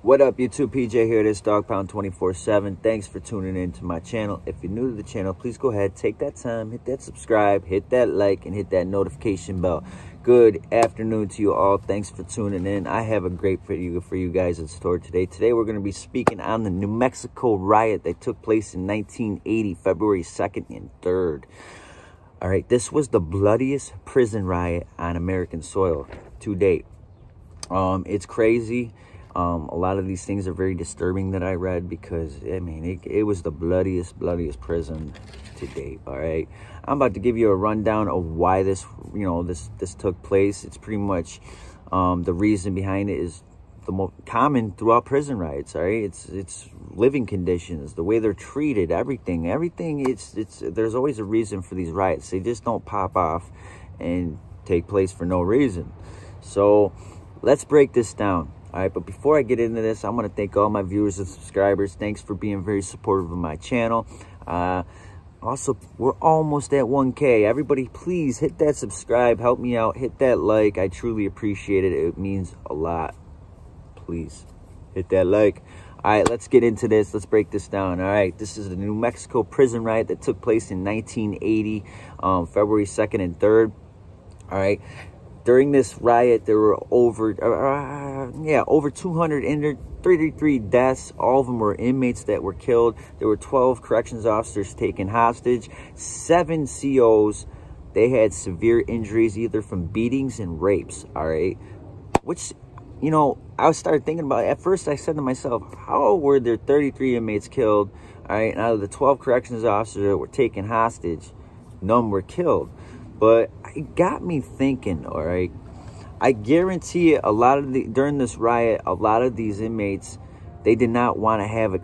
What up, YouTube? PJ here. This Dog Pound 24/7. Thanks for tuning in to my channel. If you're new to the channel, please go ahead, take that time, hit that subscribe, hit that like, and hit that notification bell. Good afternoon to you all. Thanks for tuning in. I have a great video for you guys in store today. Today we're going to be speaking on the New Mexico riot that took place in 1980, February 2nd and 3rd. All right, this was the bloodiest prison riot on American soil to date. It's crazy. A lot of these things are very disturbing that I read because, I mean, it was the bloodiest prison to date, all right? I'm about to give you a rundown of why this, this took place. It's pretty much, the reason behind it is the most common throughout prison riots, all right? It's living conditions, the way they're treated, everything, there's always a reason for these riots. They just don't pop off and take place for no reason. So let's break this down. All right, but before I get into this, I want to thank all my viewers and subscribers. Thanks for being very supportive of my channel. Also, we're almost at 1K. Everybody, please hit that subscribe. Help me out. Hit that like. I truly appreciate it. It means a lot. Please hit that like. All right, let's get into this. Let's break this down. All right, this is the New Mexico prison riot that took place in 1980, February 2nd and 3rd. All right. During this riot, there were over 200 injured, 33 deaths. All of them were inmates that were killed. There were 12 corrections officers taken hostage. 7 COs, they had severe injuries, either from beatings and rapes, all right? Which, I started thinking about it. At first, I said to myself, how were there 33 inmates killed, all right? And out of the 12 corrections officers that were taken hostage, none were killed. But it got me thinking, all right? I guarantee it, during this riot, a lot of these inmates, they did not want to have a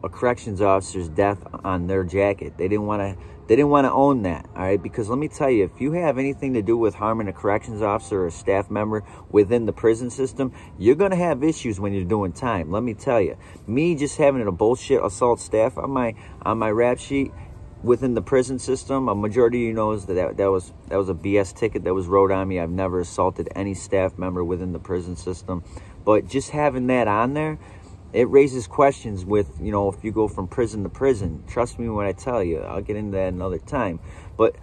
corrections officer's death on their jacket. They didn't want to own that, all right? Because let me tell you, if you have anything to do with harming a corrections officer or a staff member within the prison system, you're going to have issues when you're doing time. Let me tell you, me just having a bullshit assault staff on my rap sheet within the prison system, a majority of you knows that was a BS ticket that was wrote on me. I've never assaulted any staff member within the prison system, but just having that on there, it raises questions with, if you go from prison to prison. Trust me when I tell you. I'll get into that another time. But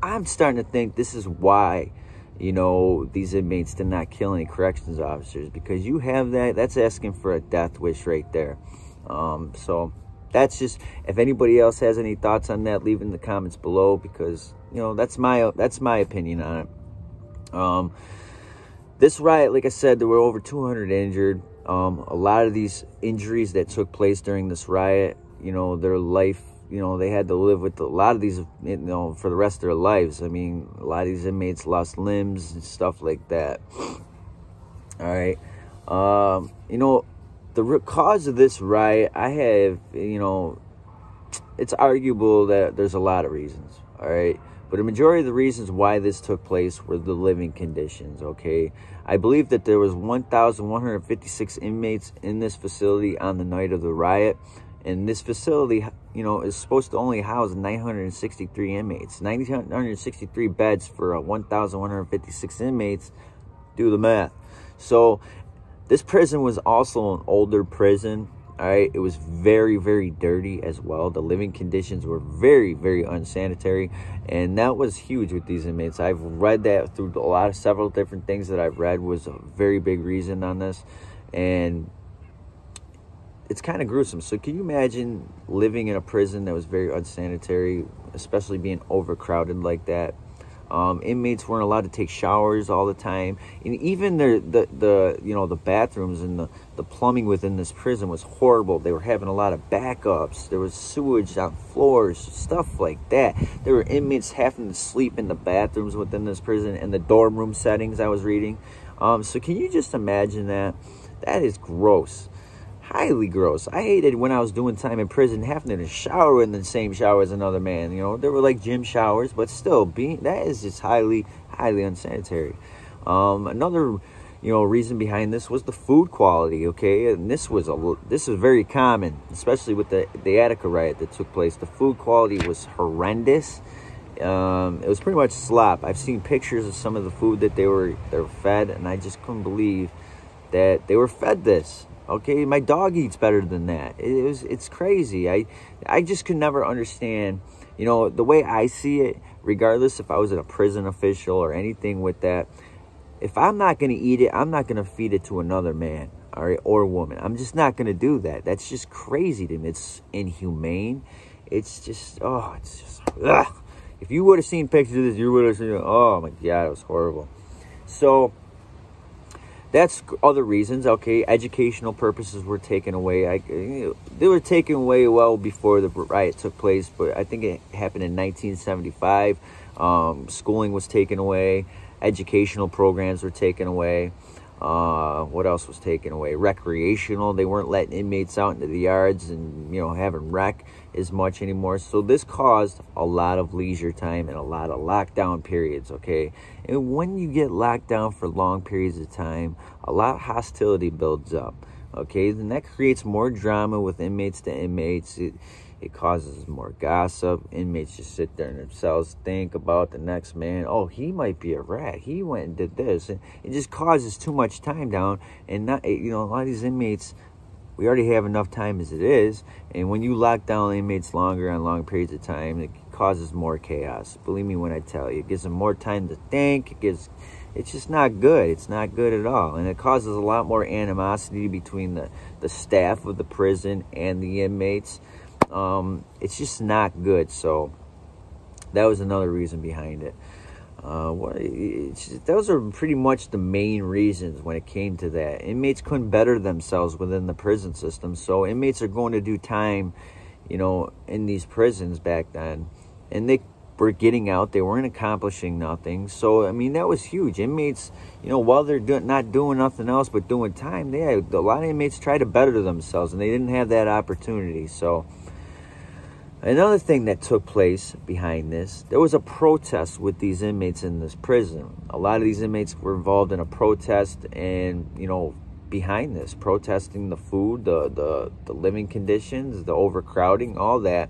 I'm starting to think this is why, these inmates did not kill any corrections officers, because you have that's asking for a death wish right there. So that's just, if anybody else has any thoughts on that, leave in the comments below, because, that's my opinion on it. This riot, like I said, there were over 200 injured. A lot of these injuries that took place during this riot, their life, they had to live with a lot of these, for the rest of their lives. I mean, a lot of these inmates lost limbs and stuff like that. All right. The root cause of this riot, I have, it's arguable that there's a lot of reasons, all right? But a majority of the reasons why this took place were the living conditions, okay? I believe that there was 1,156 inmates in this facility on the night of the riot. And this facility, is supposed to only house 963 inmates. 963 beds for 1,156 inmates. Do the math. So this prison was also an older prison, all right? It was very, very dirty as well. The living conditions were very, very unsanitary, and that was huge with these inmates. I've read that through several different things that I've read was a very big reason on this, and it's kind of gruesome. So can you imagine living in a prison that was very unsanitary, especially being overcrowded like that? Inmates weren't allowed to take showers all the time, and even the bathrooms and the plumbing within this prison was horrible. They were having a lot of backups. There was sewage on floors, stuff like that. There were inmates having to sleep in the bathrooms within this prison and the dorm room settings I was reading. So can you just imagine that? That is gross. Highly gross. I hated when I was doing time in prison having to shower in the same shower as another man. There were like gym showers, but still, that is just highly unsanitary. Another, reason behind this was the food quality. Okay, and this is very common, especially with the Attica riot that took place. The food quality was horrendous. It was pretty much slop. I've seen pictures of some of the food that they were fed, and I just couldn't believe that they were fed this. Okay, my dog eats better than that. It's crazy. I just could never understand, you know, the way I see it, regardless if I was a prison official or anything with that, if I'm not going to eat it, I'm not going to feed it to another man, all right, or woman. I'm just not going to do that. That's just crazy to me. It's inhumane. It's just, oh, it's just, ugh. If you would have seen pictures of this, you would have seen, oh my God, it was horrible. So that's other reasons. Okay, educational purposes were taken away. They were taken away well before the riot took place, but I think it happened in 1975. Schooling was taken away. Educational programs were taken away. What else was taken away? Recreational. They weren't letting inmates out into the yards and, you know, having rec as much anymore. So this caused a lot of leisure time and a lot of lockdown periods, okay? And when you get locked down for long periods of time, a lot of hostility builds up, okay? Then that creates more drama with inmates to inmates. It causes more gossip. Inmates just sit there in themselves, think about the next man. Oh, he might be a rat. He went and did this. And it just causes too much time down. And, not, you know, a lot of these inmates, we already have enough time as it is. And when you lock down inmates longer on long periods of time, it causes more chaos. Believe me when I tell you. It gives them more time to think. It's just not good. It's not good at all. And it causes a lot more animosity between the staff of the prison and the inmates. It's just not good. So that was another reason behind it. Those are pretty much the main reasons when it came to that. Inmates couldn't better themselves within the prison system. So inmates are going to do time, you know, in these prisons back then. And they were getting out. They weren't accomplishing nothing. So, I mean, that was huge. Inmates, you know, while they're not doing nothing else but doing time, a lot of inmates try to better themselves, and they didn't have that opportunity. So another thing that took place behind this, there was a protest with these inmates in this prison. A lot of these inmates were involved in a protest and, you know, behind this, protesting the food, the living conditions, the overcrowding, all that.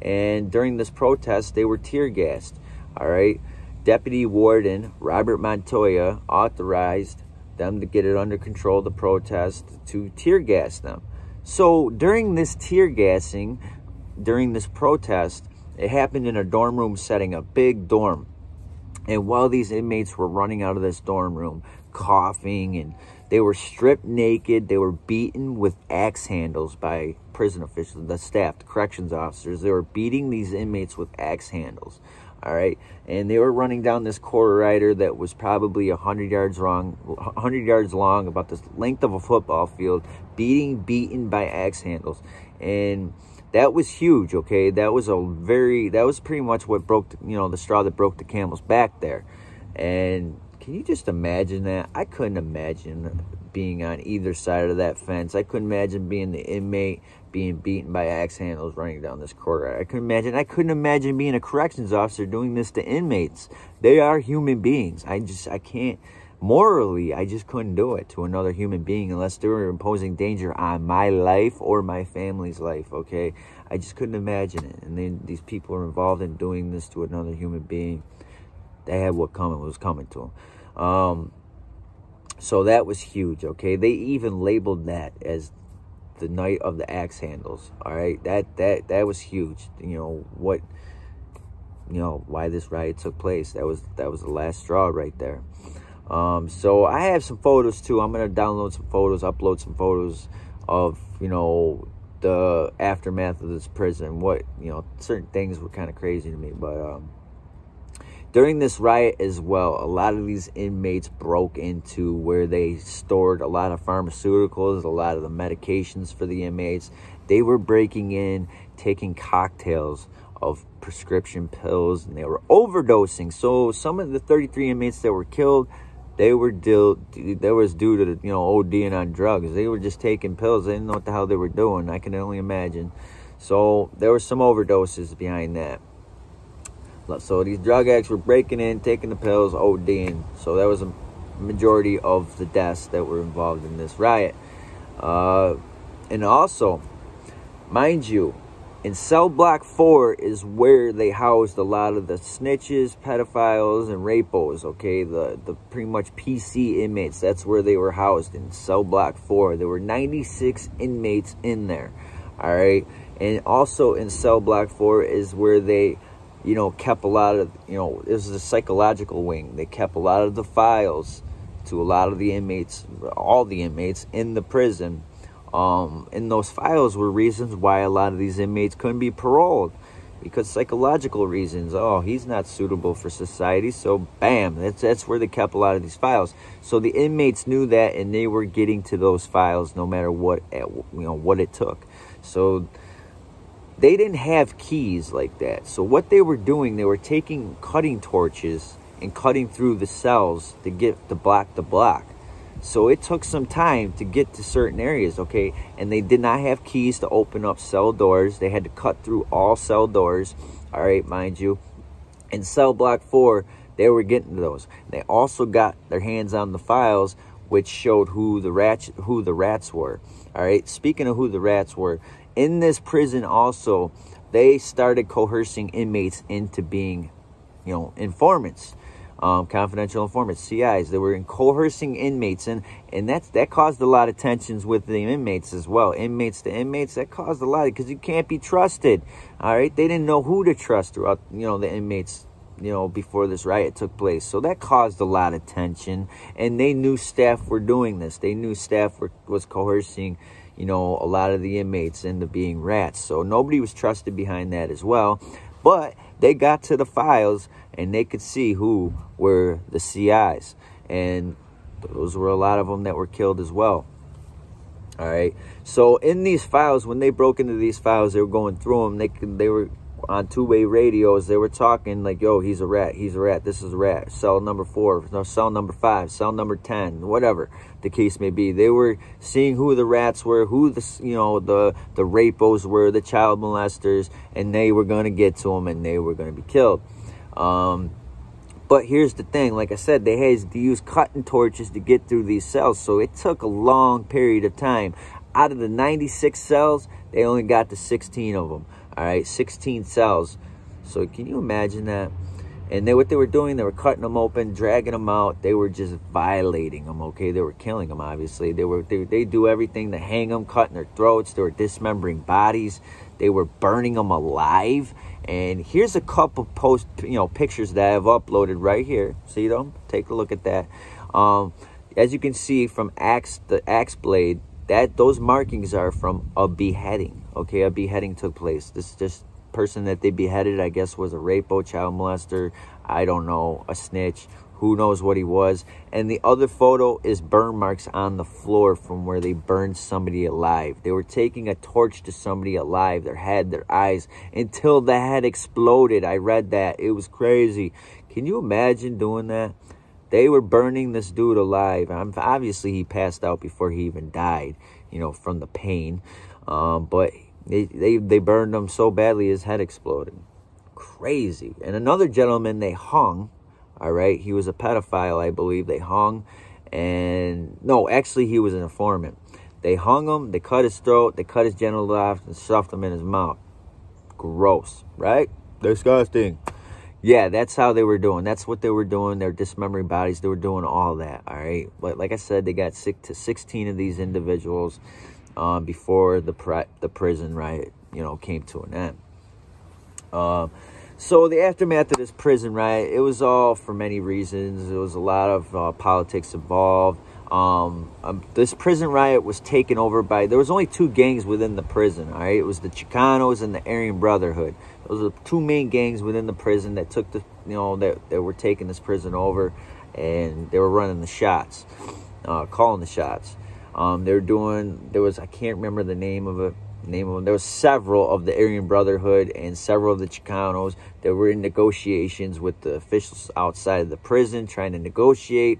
And during this protest, they were tear gassed, all right? Deputy Warden Robert Montoya authorized them to get it under control, the protest, to tear gas them. So during this tear gassing, during this protest, it happened in a dorm room setting, a big dorm. And while these inmates were running out of this dorm room, coughing, and they were stripped naked, they were beaten with axe handles by prison officials, the staff, the corrections officers. They were beating these inmates with axe handles, all right? And they were running down this corridor that was probably 100 yards long, about the length of a football field, beaten by axe handles. And that was huge, okay? That was pretty much what broke, the straw that broke the camel's back there. And can you just imagine that? I couldn't imagine being on either side of that fence. I couldn't imagine being the inmate being beaten by axe handles running down this corridor. I couldn't imagine being a corrections officer doing this to inmates. They are human beings. I can't. Morally, I just couldn't do it to another human being unless they were imposing danger on my life or my family's life, okay? I just couldn't imagine it. And then these people are involved in doing this to another human being. They had what was coming to them. So that was huge, okay? They even labeled that as the night of the axe handles, all right? That was huge. Why this riot took place. That was the last straw right there. So I have some photos too. I'm going to download some photos, upload some photos of, the aftermath of this prison. Certain things were kind of crazy to me, but, during this riot as well, a lot of these inmates broke into where they stored a lot of pharmaceuticals, a lot of the medications for the inmates. They were breaking in, taking cocktails of prescription pills, and they were overdosing. So some of the 33 inmates that were killed, that was due to ODing on drugs. They were just taking pills. They didn't know what the hell they were doing. I can only imagine. So there were some overdoses behind that. So these drug addicts were breaking in, taking the pills, ODing. So that was a majority of the deaths that were involved in this riot. And also, mind you, And cell block 4 is where they housed a lot of the snitches, pedophiles, and rapos, okay? The pretty much PC inmates. That's where they were housed, in cell block 4. There were 96 inmates in there, all right? And also in cell block 4 is where they, you know, kept a lot of, you know, it was a psychological wing. They kept a lot of the files to a lot of the inmates, all the inmates in the prison. And those files were reasons why a lot of these inmates couldn't be paroled, because psychological reasons. Oh, he's not suitable for society, so bam, that's where they kept a lot of these files. So the inmates knew that, and they were getting to those files no matter what, you know, what it took. So they didn't have keys like that. So what they were doing, they were taking cutting torches and cutting through the cells to get to block the block. So it took some time to get to certain areas, okay? And they did not have keys to open up cell doors. They had to cut through all cell doors, all right, mind you. In cell block 4, they were getting to those. They also got their hands on the files, which showed who the rats were, all right? Speaking of who the rats were, in this prison also, they started coercing inmates into being, you know, informants. Confidential informants, CIs. They were coercing inmates, and that caused a lot of tensions with the inmates as well. Inmates to inmates, that caused a lot, because you can't be trusted. All right, they didn't know who to trust throughout, you know, the inmates, you know, before this riot took place. So that caused a lot of tension, and they knew staff were doing this. They knew staff was coercing, you know, a lot of the inmates into being rats. So nobody was trusted behind that as well. But they got to the files, and they could see who were the CIs. And those were a lot of them that were killed as well. All right. So in these files, when they broke into these files, they were going through them. They were on two-way radios. They were talking like, yo, he's a rat. He's a rat. This is a rat. Cell number 4. No, cell number 5. Cell number 10. Whatever the case may be. They were seeing who the rats were, who the, you know, the rapos were, the child molesters, and they were going to get to them, and they were going to be killed. But here's the thing. Like I said, they had to use cutting torches to get through these cells. So it took a long period of time. Out of the 96 cells, they only got to 16 of them. All right, 16 cells. So can you imagine that? And what they were doing, they were cutting them open, dragging them out. They were just violating them, okay? They were killing them, obviously. They do everything to hang them, cutting their throats. They were dismembering bodies. They were burning them alive. And here's a couple pictures that I've uploaded right here. See them? Take a look at that. As you can see from the axe blade, those markings are from a beheading. Okay, a beheading took place. This person that they beheaded, I guess, was a rapo, child molester, I don't know, a snitch, who knows what he was. And the other photo is burn marks on the floor from where they burned somebody alive. They were taking a torch to somebody alive, their head, their eyes, until the head exploded. I read that. It was crazy. Can you imagine doing that? They were burning this dude alive. Obviously, he passed out before he even died, you know, from the pain. But they burned him so badly his head exploded. Crazy. And another gentleman they hung, all right? He was a pedophile, I believe. They hung, and no, actually he was an informant. They hung him, they cut his throat, they cut his genitals off, and stuffed him in his mouth. Gross, right? Disgusting. Yeah, that's how they were doing. That's what they were doing. They were dismembering bodies. They were doing all that, all right? But like I said, they got 16 of these individuals before the prison riot, you know, came to an end. So the aftermath of this prison riot, it was all for many reasons. There was a lot of politics involved. This prison riot was taken over by, there was only 2 gangs within the prison, all right? It was the Chicanos and the Aryan Brotherhood. Those are the 2 main gangs within the prison that took the, you know, that were taking this prison over, and they were running the shots, calling the shots. They were doing, I can't remember the name of it. There was several of the Aryan Brotherhood and several of the Chicanos that were in negotiations with the officials outside of the prison, trying to negotiate.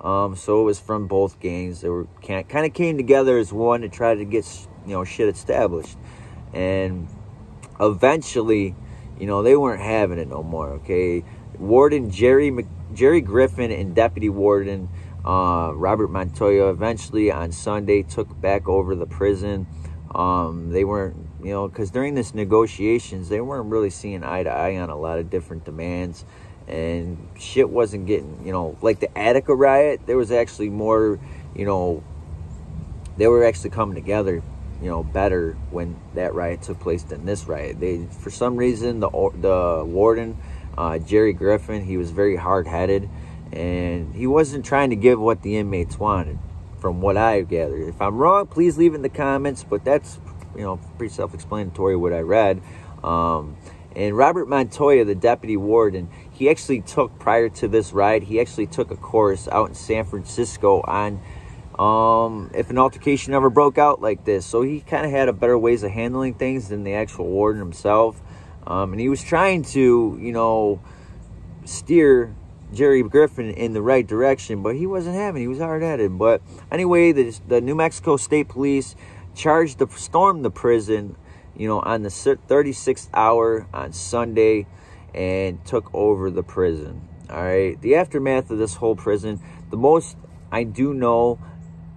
So it was from both gangs. They were kind of came together as one to try to get, you know, shit established. And eventually, you know, they weren't having it no more, okay? Warden Jerry Griffin and Deputy Warden Robert Montoya eventually on Sunday took back over the prison. They weren't, you know, because during this negotiations, they weren't really seeing eye to eye on a lot of different demands, and shit wasn't getting, you know, like the Attica riot, there was actually more, you know, they were actually coming together, you know, better when that riot took place than this riot. They, for some reason, the warden, Jerry Griffin, he was very hard-headed, and he wasn't trying to give what the inmates wanted, from what I gathered. If I'm wrong, please leave it in the comments, but that's, you know, pretty self-explanatory what I read. And Robert Montoya, the deputy warden, he actually took, prior to this riot, he actually took a course out in San Francisco on if an altercation ever broke out like this. So he kind of had a better ways of handling things than the actual warden himself. And he was trying to, you know, steer Jerry Griffin in the right direction, but he wasn't having. He was hard-headed. But anyway, the New Mexico State Police stormed the prison, you know, on the 36th hour on Sunday, and took over the prison. All right. The aftermath of this whole prison, the most I do know,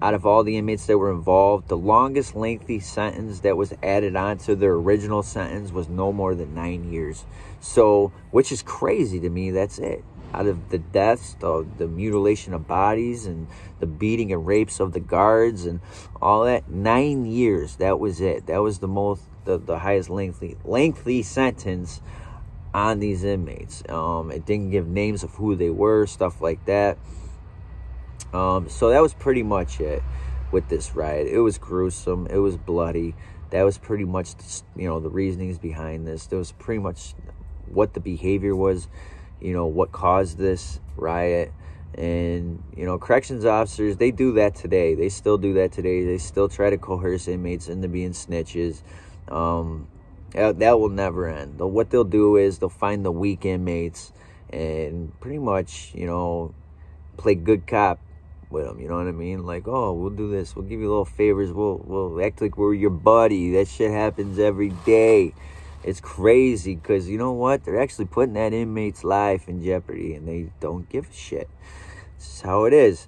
out of all the inmates that were involved, the longest lengthy sentence that was added on to their original sentence was no more than 9 years. So, which is crazy to me. That's it. Out of the deaths, the mutilation of bodies, and the beating and rapes of the guards, and all that, 9 years. That was it. That was the highest lengthy sentence on these inmates. It didn't give names of who they were, stuff like that. So that was pretty much it with this riot. It was gruesome. It was bloody. That was pretty much, you know, the reasonings behind this. That was pretty much what the behavior was, you know, what caused this riot. And, you know, corrections officers, they do that today. They still do that today. They still try to coerce inmates into being snitches. That will never end. What they'll do is they'll find the weak inmates and pretty much, you know, play good cop with them, you know what I mean? Like, oh, we'll do this, we'll give you little favors, we'll act like we're your buddy. That shit happens every day. It's crazy, because you know what? They're actually putting that inmate's life in jeopardy, and they don't give a shit. This is how it is.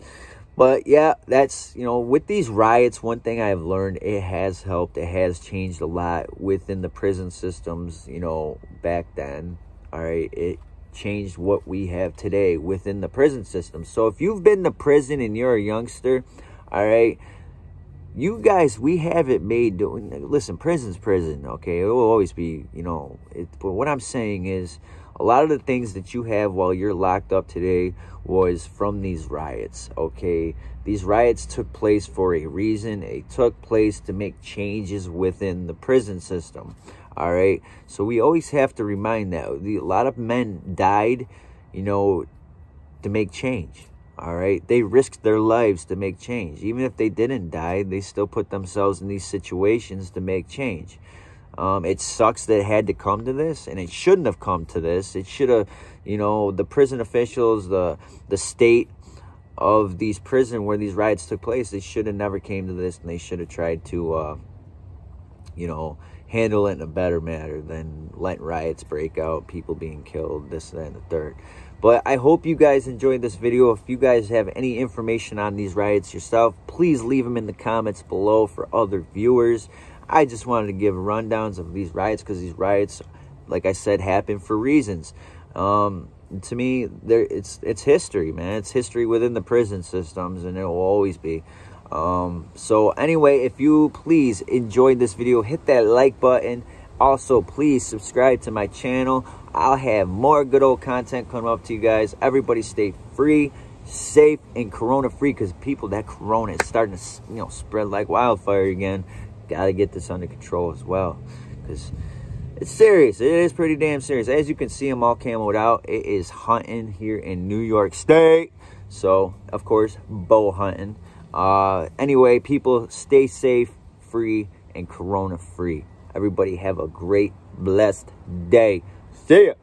But yeah, that's, you know, with these riots, one thing I've learned, it has helped, it has changed a lot within the prison systems, you know, back then. All right, it changed what we have today within the prison system. So if you've been to prison and you're a youngster, all right, you guys, we have it made. Listen, prison's prison, okay? It will always be, you know, but what I'm saying is, a lot of the things that you have while you're locked up today was from these riots, okay? These riots took place for a reason. It took place to make changes within the prison system. All right, so we always have to remind that. A lot of men died, you know, to make change. All right, they risked their lives to make change. Even if they didn't die, they still put themselves in these situations to make change. It sucks that it had to come to this, and it shouldn't have come to this. It should have, you know, the prison officials, the state of these prison where these riots took place, they should have never came to this, and they should have tried to, you know, handle it in a better manner than letting riots break out, people being killed, this, that, and the third. But I hope you guys enjoyed this video. If you guys have any information on these riots yourself, please leave them in the comments below for other viewers. I just wanted to give rundowns of these riots, because these riots, like I said, happen for reasons. To me, it's history, man. It's history within the prison systems, and it will always be. So anyway, if you please enjoyed this video, hit that like button. Also, please subscribe to my channel. I'll have more good old content coming up to you guys. Everybody stay free, safe, and corona free, because people, that corona is starting to, you know, spread like wildfire again. Gotta get this under control as well, because it's serious. It is pretty damn serious. As you can see, I'm all camoed out. It is hunting here in New York State. So, of course, bow hunting. Anyway, people, stay safe, free, and corona free. Everybody have a great, blessed day. See ya.